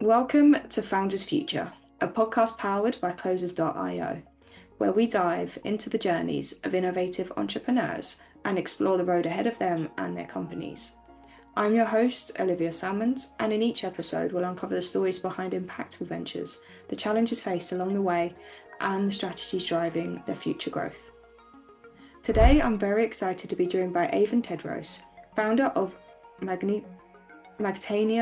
Welcome to Founders Future, a podcast powered by Closers.io, where we dive into the journeys of innovative entrepreneurs and explore the road ahead of them and their companies. I'm your host, Olivia Salmons, and in each episode we'll uncover the stories behind impactful ventures, the challenges faced along the way, and the strategies driving their future growth. Today I'm very excited to be joined by Aven Tedros, founder of Magne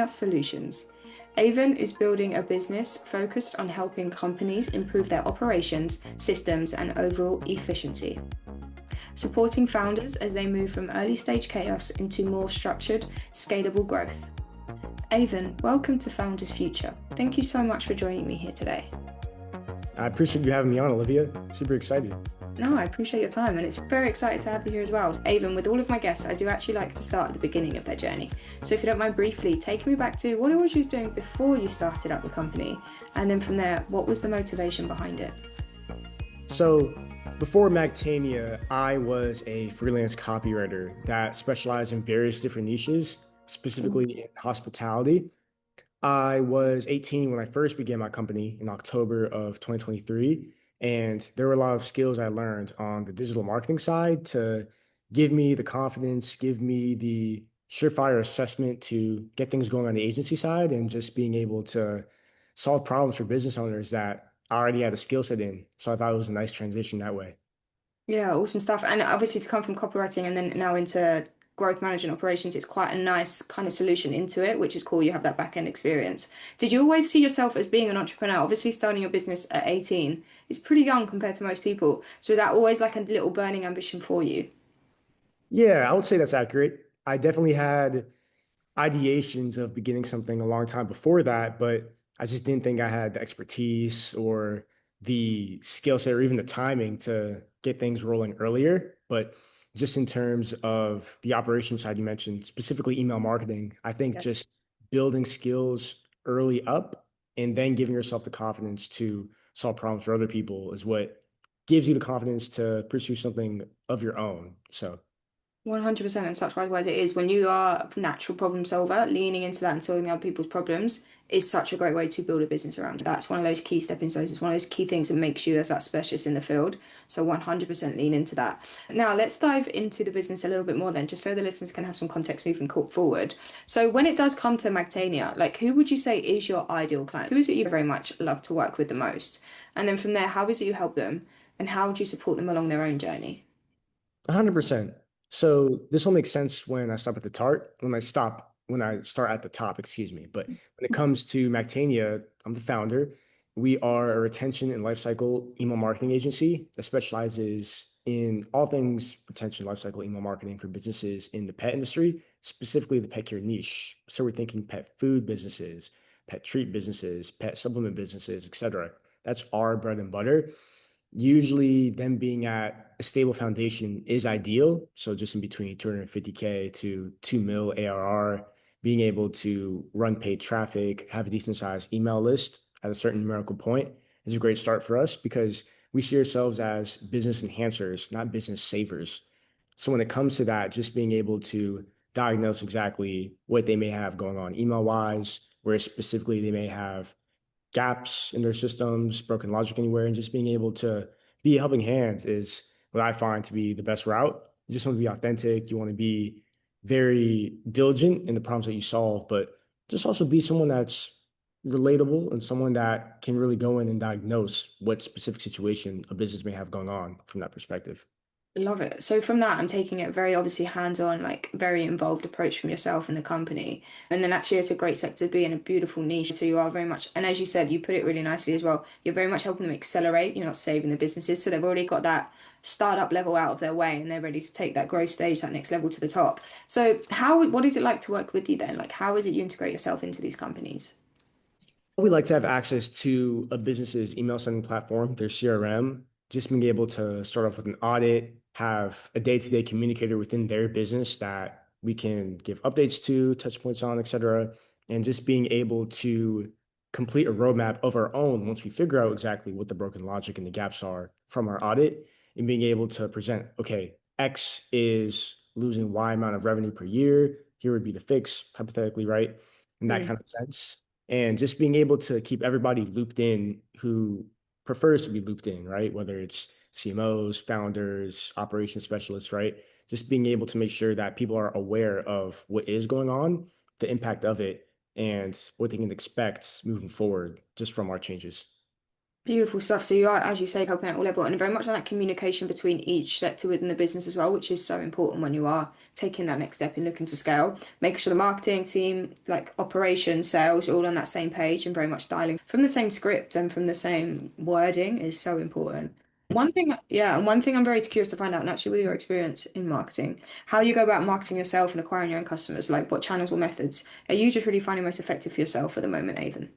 Solutions. Aven is building a business focused on helping companies improve their operations, systems, and overall efficiency, supporting founders as they move from early stage chaos into more structured, scalable growth. Aven, welcome to Founders Future. Thank you so much for joining me here today. I appreciate you having me on, Olivia. Super excited. No, I appreciate your time, and it's very exciting to have you here as well. Aven, with all of my guests, I do actually like to start at the beginning of their journey. So if you don't mind briefly taking me back to what it was you was doing before you started up the company, and then from there, what was the motivation behind it? So before Magtania, I was a freelance copywriter that specialized in various different niches, specifically in hospitality. I was 18 when I first began my company in October of 2023. And there were a lot of skills I learned on the digital marketing side to give me the confidence, give me the surefire assessment to get things going on the agency side and just being able to solve problems for business owners that I already had a skill set in. So I thought it was a nice transition that way. Yeah, awesome stuff. And obviously to come from copywriting and then now into growth management operations, it's quite a nice kind of solution into it, which is cool. You have that back end experience. Did you always see yourself as being an entrepreneur? Obviously, starting your business at 18 is pretty young compared to most people. So is that always like a little burning ambition for you? Yeah, I would say that's accurate. I definitely had ideations of beginning something a long time before that, but I just didn't think I had the expertise or the skill set or even the timing to get things rolling earlier. But just in terms of the operation side, you mentioned specifically email marketing, I think Yeah. just building skills early up and then giving yourself the confidence to solve problems for other people is what gives you the confidence to pursue something of your own. So 100%, and such wise it is when you are a natural problem solver, leaning into that and solving other people's problems is such a great way to build a business around. That's one of those key stepping stones. It's one of those key things that makes you as that specialist in the field. So 100% lean into that. Now let's dive into the business a little bit more then, just so the listeners can have some context moving forward. So when it does come to Magtania, like who would you say is your ideal client? Who is it you very much love to work with the most? And then from there, how is it you help them and how would you support them along their own journey? 100%. So this will make sense when I stop at the tart, when I start at the top, excuse me. But when it comes to Mactania, I'm the founder. We are a retention and lifecycle email marketing agency that specializes in all things retention lifecycle email marketing for businesses in the pet industry, specifically the pet care niche. So we're thinking pet food businesses, pet treat businesses, pet supplement businesses, etc. That's our bread and butter. Usually, them being at a stable foundation is ideal. So just in between 250K to 2 mil ARR, being able to run paid traffic, have a decent sized email list at a certain numerical point is a great start for us because we see ourselves as business enhancers, not business savers. So when it comes to that, just being able to diagnose exactly what they may have going on email wise, where specifically they may have gaps in their systems, broken logic anywhere, and just being able to be a helping hand is what I find to be the best route. You just want to be authentic. You want to be very diligent in the problems that you solve, but just also be someone that's relatable and someone that can really go in and diagnose what specific situation a business may have going on from that perspective. Love it. So from that, I'm taking it very obviously hands-on, like very involved approach from yourself and the company. And then actually it's a great sector to be in, a beautiful niche. So you are very much, and as you said, you put it really nicely as well. You're very much helping them accelerate. You're not saving the businesses. So they've already got that startup level out of their way and they're ready to take that growth stage, that next level to the top. So what is it like to work with you then? Like how is it you integrate yourself into these companies? We like to have access to a business's email sending platform, their CRM, just being able to start off with an audit, have a day-to-day communicator within their business that we can give updates to, touch points on, et cetera, and just being able to complete a roadmap of our own once we figure out exactly what the broken logic and the gaps are from our audit and being able to present, okay, X is losing Y amount of revenue per year. Here would be the fix, hypothetically, right? In that kind of sense. And just being able to keep everybody looped in who prefers to be looped in, right? Whether it's CMOs, founders, operations specialists, right? Just being able to make sure that people are aware of what is going on, the impact of it, and what they can expect moving forward just from our changes. Beautiful stuff. So you are, as you say, helping at all level and very much on that communication between each sector within the business as well, which is so important when you are taking that next step in looking to scale. Making sure the marketing team, like operations, sales, are all on that same page and very much dialing from the same script and from the same wording is so important. One thing, yeah, and one thing I'm very curious to find out, and actually with your experience in marketing, how you go about marketing yourself and acquiring your own customers, like what channels or methods are you just really finding most effective for yourself at the moment, Aven?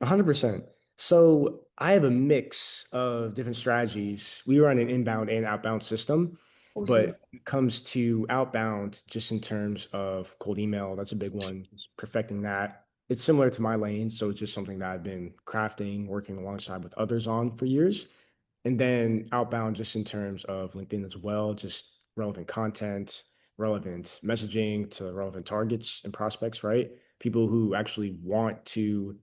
100%. So I have a mix of different strategies. We run an inbound and outbound system, but Awesome. when it comes to outbound, just in terms of cold email, that's a big one. It's perfecting that. It's similar to my lane, so it's just something that I've been crafting, working alongside with others on for years. And then outbound, just in terms of LinkedIn as well, just relevant content, relevant messaging to relevant targets and prospects, right? People who actually want to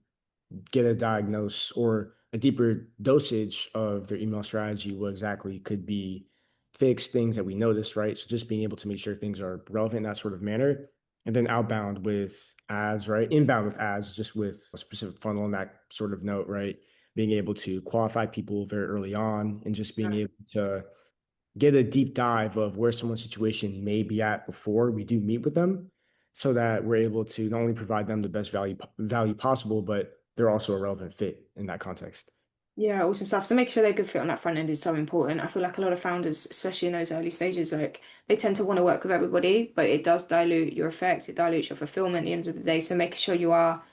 get a diagnose or a deeper dosage of their email strategy, what exactly could be fixed, things that we noticed, right? So just being able to make sure things are relevant in that sort of manner. And then outbound with ads, right? Inbound with ads, just with a specific funnel in that sort of note, right? Being able to qualify people very early on and just being able to get a deep dive of where someone's situation may be at before we do meet with them so that we're able to not only provide them the best value possible, but they're also a relevant fit in that context. Yeah, awesome stuff. So making sure they're good fit on that front end is so important. I feel like a lot of founders, especially in those early stages, like they tend to want to work with everybody, but it does dilute your effect, it dilutes your fulfillment at the end of the day. So making sure you are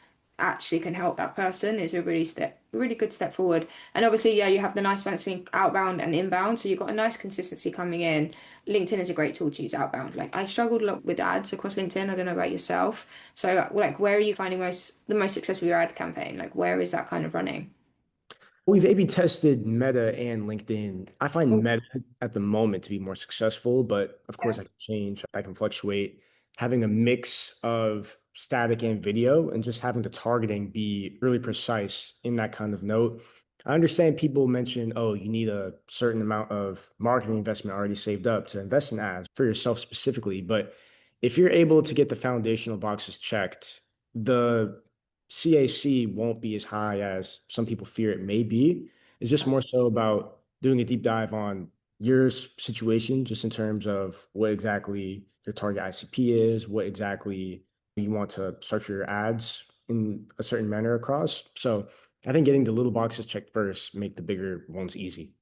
actually can help that person is a really good step forward. And obviously, yeah, you have the nice balance between outbound and inbound. So you've got a nice consistency coming in. LinkedIn is a great tool to use outbound. Like I struggled a lot with ads across LinkedIn. I don't know about yourself. So like where are you finding the most success with your ad campaign? Like where is that kind of running? We've A/B tested Meta and LinkedIn. I find Meta at the moment to be more successful, but of course, Yeah. I can change, I can fluctuate. Having a mix of static and video and just having the targeting be really precise in that kind of note. I understand people mention, oh, you need a certain amount of marketing investment already saved up to invest in ads for yourself specifically. But if you're able to get the foundational boxes checked, the CAC won't be as high as some people fear it may be. It's just more so about doing a deep dive on your situation, just in terms of what exactly your target ICP is, what exactly you want to structure your ads in a certain manner across. So I think getting the little boxes checked first make the bigger ones easy.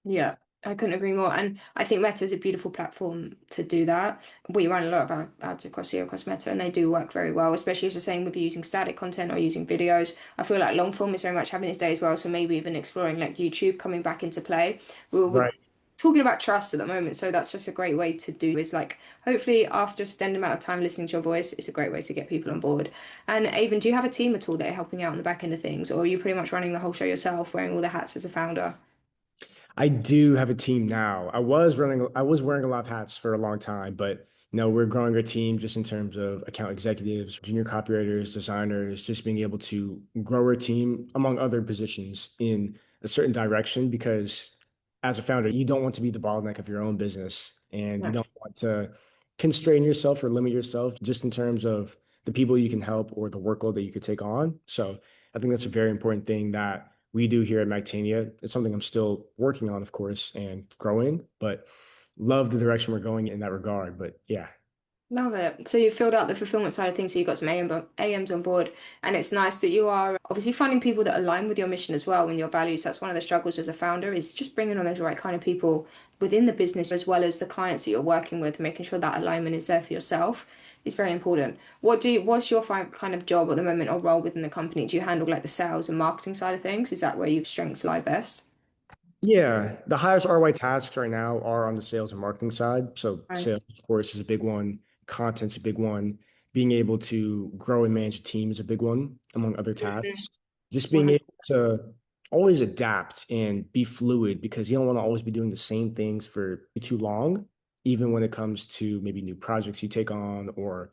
Yeah, I couldn't agree more. And I think Meta is a beautiful platform to do that. We run a lot of our ads across here, across Meta, and they do work very well, especially as the same with using static content or using videos. I feel like long form is very much having its day as well. So maybe even exploring like YouTube coming back into play. We're Right. talking about trust at the moment, so that's just a great way to do is like hopefully after a extended amount of time listening to your voice, it's a great way to get people on board. And Avon, do you have a team at all that are helping out on the back end of things, or are you pretty much running the whole show yourself, wearing all the hats as a founder? I do have a team now. I was wearing a lot of hats for a long time, but we're growing our team just in terms of account executives, junior copywriters, designers, just being able to grow our team among other positions in a certain direction because as a founder, you don't want to be the bottleneck of your own business and you don't want to constrain yourself or limit yourself just in terms of the people you can help or the workload that you could take on. So I think that's a very important thing that we do here at Magtania. It's something I'm still working on, of course, and growing, but love the direction we're going in that regard. But yeah, Love it. So you filled out the fulfillment side of things, so you got some AMs on board, and it's nice that you are obviously finding people that align with your mission as well and your values. That's one of the struggles as a founder is just bringing on those right kind of people within the business as well as the clients that you're working with, making sure that alignment is there for yourself is very important. What's your kind of job at the moment or role within the company? Do you handle like the sales and marketing side of things? Is that where your strengths lie best? yeah, the highest ROI tasks right now are on the sales and marketing side. So Right. sales, of course, is a big one. Content's a big one. Being able to grow and manage a team is a big one, among other tasks. Just being able to always adapt and be fluid because you don't want to always be doing the same things for too long, even when it comes to maybe new projects you take on or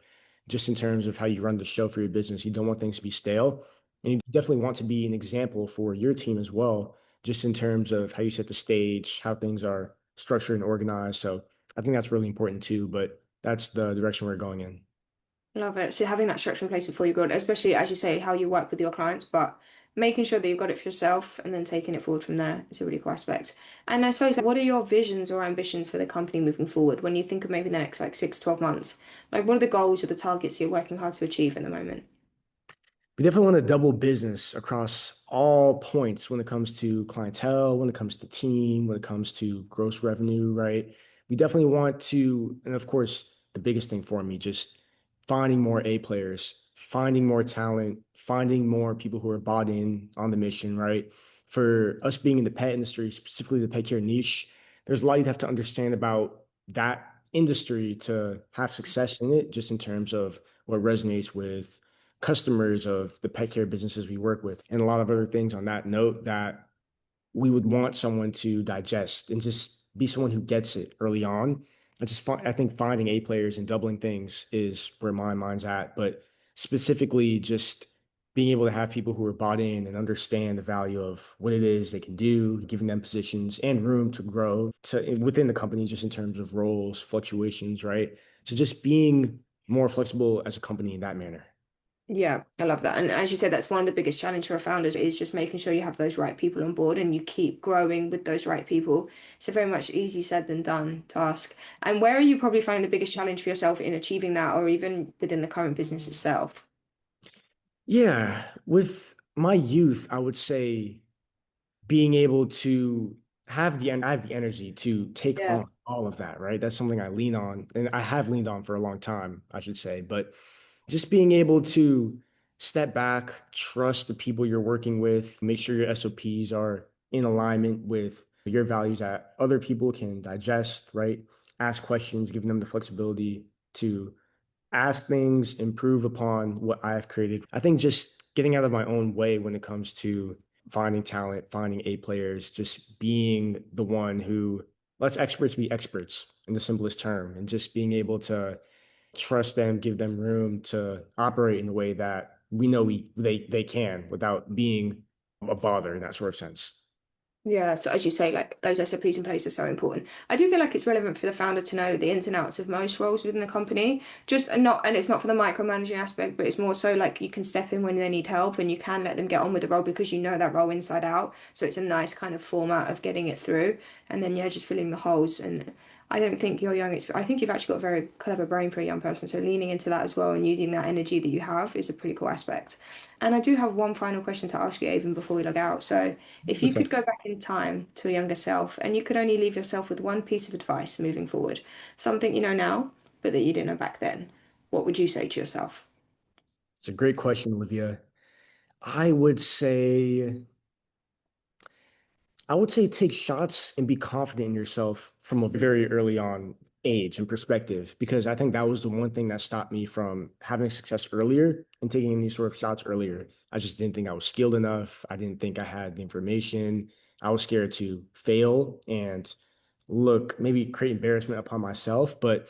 just in terms of how you run the show for your business. You don't want things to be stale. And you definitely want to be an example for your team as well, just in terms of how you set the stage, how things are structured and organized. So I think that's really important too, but that's the direction we're going in. Love it. So having that structure in place before you go, especially as you say, how you work with your clients, but making sure that you've got it for yourself and then taking it forward from there is a really cool aspect. And I suppose, what are your visions or ambitions for the company moving forward when you think of maybe the next like 6 to 12 months? Like, what are the goals or the targets you're working hard to achieve at the moment? We definitely want to double business across all points when it comes to clientele, when it comes to team, when it comes to gross revenue, right? We definitely want to, and of course, the biggest thing for me, just finding more A players, finding more talent, finding more people who are bought in on the mission, right? For us being in the pet industry, specifically the pet care niche, there's a lot you'd have to understand about that industry to have success in it, just in terms of what resonates with customers of the pet care businesses we work with, and a lot of other things on that note that we would want someone to digest and just be someone who gets it early on. I think finding A players and doubling things is where my mind's at, but specifically just being able to have people who are bought in and understand the value of what it is they can do, giving them positions and room to grow to within the company, just in terms of roles, fluctuations, right? So just being more flexible as a company in that manner. Yeah, I love that. And as you said, that's one of the biggest challenges for founders is just making sure you have those right people on board and you keep growing with those right people. So very much easy said than done task. And where are you probably finding the biggest challenge for yourself in achieving that or even within the current business itself? Yeah, with my youth, I would say being able to I have the energy to take Yeah. on all of that, right? That's something I lean on, and I have leaned on for a long time, I should say. But just being able to step back, trust the people you're working with, make sure your SOPs are in alignment with your values that other people can digest, right? Ask questions, giving them the flexibility to ask things, improve upon what I've created. I think just getting out of my own way when it comes to finding talent, finding A players, just being the one who lets experts be experts in the simplest term, and just being able to trust them, give them room to operate in the way that we know they can without being a bother in that sort of sense. Yeah, so as you say, like those SOPs in place are so important. I do feel like it's relevant for the founder to know the ins and outs of most roles within the company. Just and not, and it's not for the micromanaging aspect, but it's more so like you can step in when they need help and you can let them get on with the role because you know that role inside out. So it's a nice kind of format of getting it through, and then yeah, just filling the holes. And I don't think you're young. I think you've actually got a very clever brain for a young person. So leaning into that as well and using that energy that you have is a pretty cool aspect. And I do have one final question to ask you, Aven, before we log out. So. If you could go back in time to a younger self and you could only leave yourself with one piece of advice moving forward, something you know now, but that you didn't know back then, what would you say to yourself? It's a great question, Olivia. I would say I would say take shots and be confident in yourself from a very early on age and perspective, because I think that was the one thing that stopped me from having success earlier and taking any sort of shots earlier. I just didn't think I was skilled enough. I didn't think I had the information. I was scared to fail and look, maybe create embarrassment upon myself. But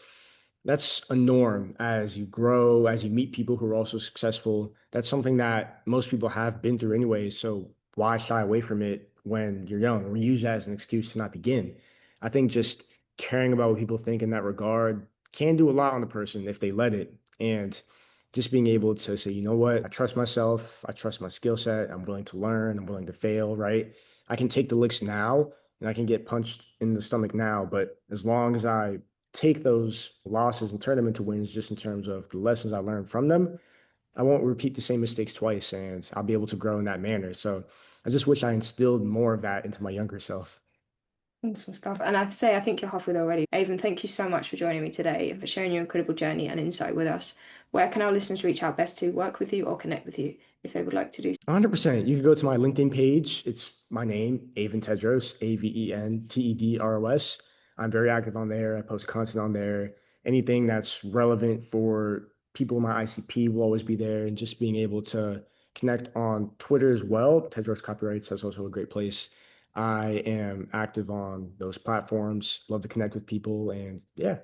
that's a norm as you grow, as you meet people who are also successful. That's something that most people have been through anyway. So why shy away from it when you're young or use that as an excuse to not begin? I think just caring about what people think in that regard can do a lot on a person if they let it. And just being able to say, you know what, I trust myself, I trust my skill set, I'm willing to learn, I'm willing to fail, right? I can take the licks now and I can get punched in the stomach now, but as long as I take those losses and turn them into wins, just in terms of the lessons I learned from them, I won't repeat the same mistakes twice and I'll be able to grow in that manner. So I just wish I instilled more of that into my younger self. Awesome stuff. And I'd say I think you're halfway there already. Avon, thank you so much for joining me today and for sharing your incredible journey and insight with us. Where can our listeners reach out best to work with you or connect with you if they would like to do 100%. You can go to my LinkedIn page. It's my name, Aven Tedros, Aventedros. I'm very active on there. I post content on there. Anything that's relevant for people in my ICP will always be there. And just being able to connect on Twitter as well. Tedros Copyrights, that's also a great place. I am active on those platforms. Love to connect with people. And yeah,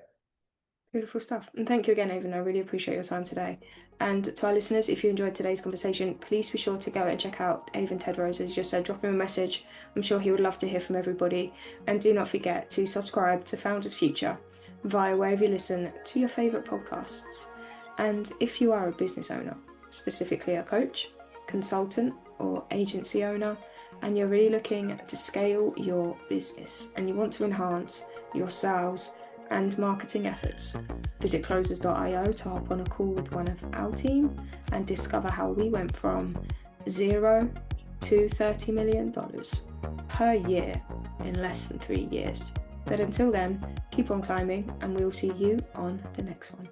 Beautiful stuff. And thank you again, Aven. I really appreciate your time today. And to our listeners, if you enjoyed today's conversation, please be sure to go and check out Aven Tedros. As you just said, drop him a message. I'm sure he would love to hear from everybody. And do not forget to subscribe to Founders Future via wherever you listen to your favourite podcasts. And if you are a business owner, specifically a coach, consultant, or agency owner, and you're really looking to scale your business and you want to enhance your sales and marketing efforts, visit closers.io to hop on a call with one of our team and discover how we went from 0 to $30 million per year in less than 3 years. But until then, keep on climbing and we'll see you on the next one.